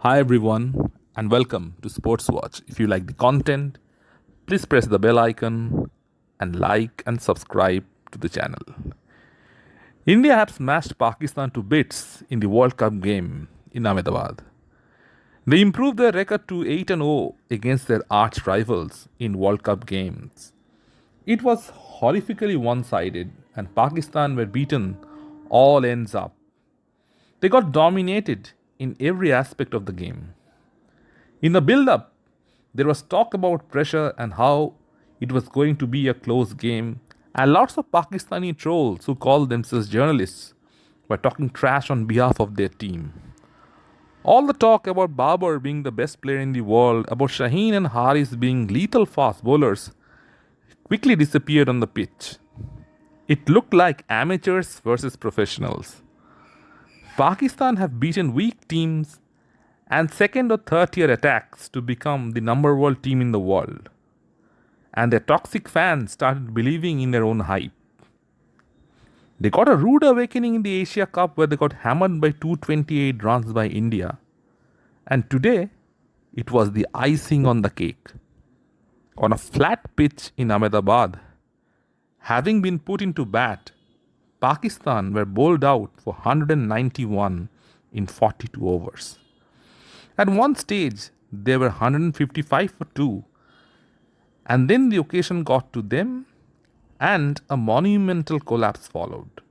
Hi everyone and welcome to Sports Watch. If you like the content, please press the bell icon and like and subscribe to the channel. India have smashed Pakistan to bits in the World Cup game in Ahmedabad. They improved their record to 8-0 against their arch rivals in World Cup games. It was horrifically one-sided and Pakistan were beaten all ends up. They got dominated in every aspect of the game. In the build up, there was talk about pressure and how it was going to be a close game, and lots of Pakistani trolls who call themselves journalists were talking trash on behalf of their team. All the talk about Babar being the best player in the world, about Shaheen and Haris being lethal fast bowlers, quickly disappeared on the pitch. It looked like amateurs versus professionals. Pakistan have beaten weak teams and second or third tier attacks to become the number one team in the world. And their toxic fans started believing in their own hype. They got a rude awakening in the Asia Cup where they got hammered by 228 runs by India. And today, it was the icing on the cake. On a flat pitch in Ahmedabad, having been put into bat, Pakistan were bowled out for 191 in 42 overs. At one stage, they were 155 for 2, and then the occasion got to them, and a monumental collapse followed.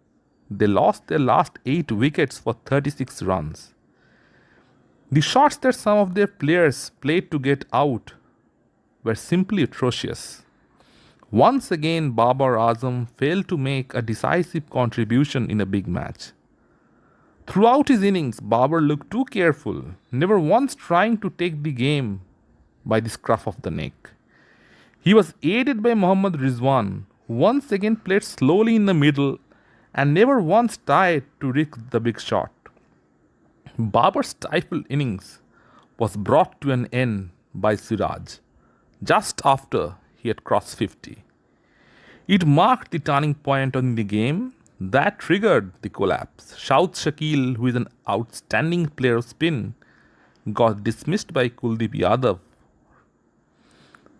They lost their last 8 wickets for 36 runs. The shots that some of their players played to get out were simply atrocious. Once again, Babar Azam failed to make a decisive contribution in a big match. Throughout his innings, Babar looked too careful, never once trying to take the game by the scruff of the neck. He was aided by Mohammad Rizwan, who once again played slowly in the middle and never once tried to risk the big shot. Babar's stifled innings was brought to an end by Siraj just after he had crossed 50. It marked the turning point in the game that triggered the collapse. Shaud Shakil, who is an outstanding player of spin, got dismissed by Kuldeep Yadav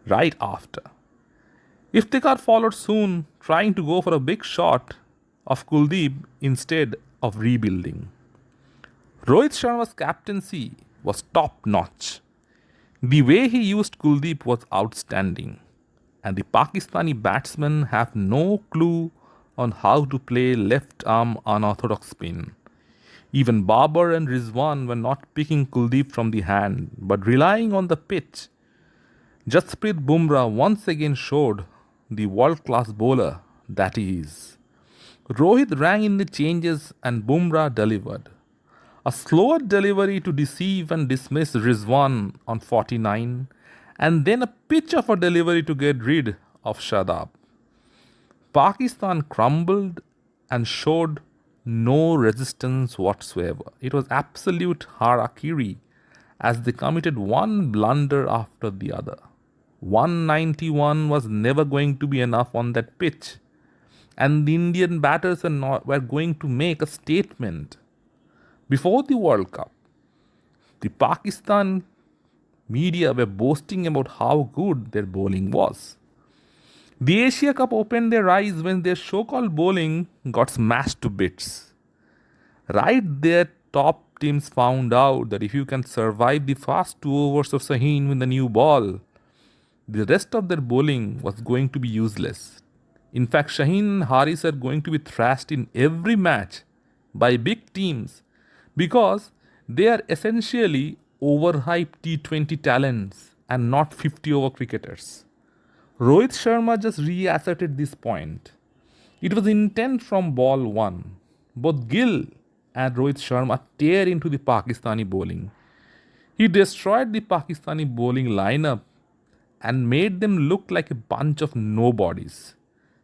right after. If they got followed soon, trying to go for a big shot of Kuldeep instead of rebuilding. Rohit Sharma's captaincy was top notch. The way he used Kuldeep was outstanding, and the Pakistani batsmen have no clue on how to play left arm unorthodox spin. Even Babar and Rizwan were not picking Kuldeep from the hand, but relying on the pitch. Jasprit Bumrah once again showed the world-class bowler that he is. Rohit rang in the changes and Bumrah delivered. A slower delivery to deceive and dismiss Rizwan on 49, and then a pitch of a delivery to get rid of Shadab. Pakistan crumbled and showed no resistance whatsoever. It was absolute harakiri as they committed one blunder after the other. 191 was never going to be enough on that pitch, and the Indian batters were going to make a statement. Before the World Cup, the Pakistan media were boasting about how good their bowling was. The Asia Cup opened their eyes when their so-called bowling got smashed to bits. Right there, top teams found out that if you can survive the first 2 overs of Shaheen with the new ball, the rest of their bowling was going to be useless. In fact, Shaheen and Haris are going to be thrashed in every match by big teams because they are essentially overhyped T20 talents and not 50-over cricketers. Rohit Sharma just reasserted this point. It was intent from ball 1. Both Gill and Rohit Sharma tear into the Pakistani bowling. He destroyed the Pakistani bowling lineup and made them look like a bunch of nobodies.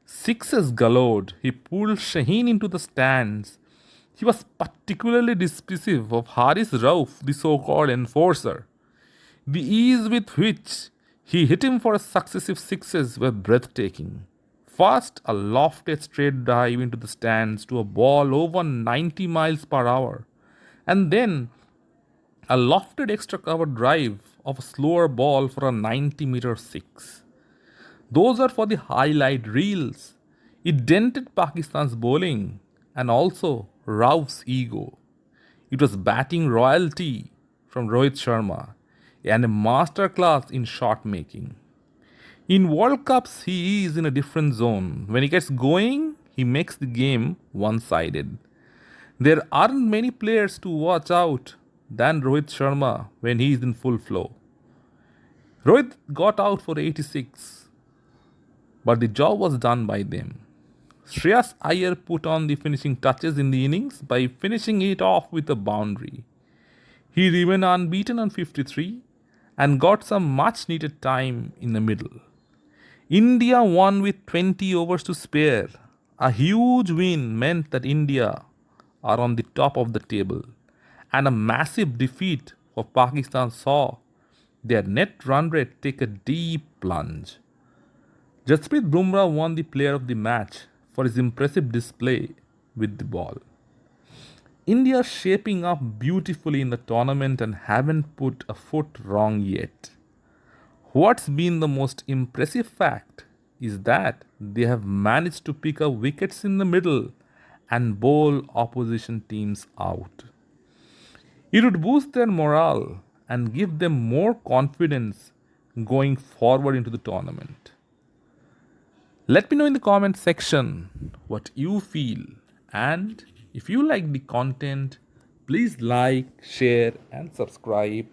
Sixes galore. He pulled Shaheen into the stands. He was particularly dismissive of Haris Rauf, the so-called enforcer. The ease with which he hit him for successive sixes were breathtaking. First, a lofted straight dive into the stands to a ball over 90 miles per hour, and then A lofted extra cover drive of a slower ball for a 90-meter six. Those are for the highlight reels. It dented Pakistan's bowling and also Rauf's ego. It was batting royalty from Rohit Sharma and a masterclass in shot making. In World Cups, he is in a different zone. When he gets going, he makes the game one sided. There aren't many players to watch out than Rohit Sharma when he is in full flow. Rohit got out for 86, but the job was done by them. Shreyas Iyer put on the finishing touches in the innings by finishing it off with a boundary. He remained unbeaten on 53 and got some much needed time in the middle. India won with 20 overs to spare. A huge win meant that India are on the top of the table, and a massive defeat for Pakistan saw their net run rate take a deep plunge. Jasprit Bumrah won the player of the match for his impressive display with the ball. India shaping up beautifully in the tournament and haven't put a foot wrong yet. What's been the most impressive fact is that they have managed to pick up wickets in the middle and bowl opposition teams out. It would boost their morale and give them more confidence going forward into the tournament. Let me know in the comment section what you feel, and if you like the content, please like, share and subscribe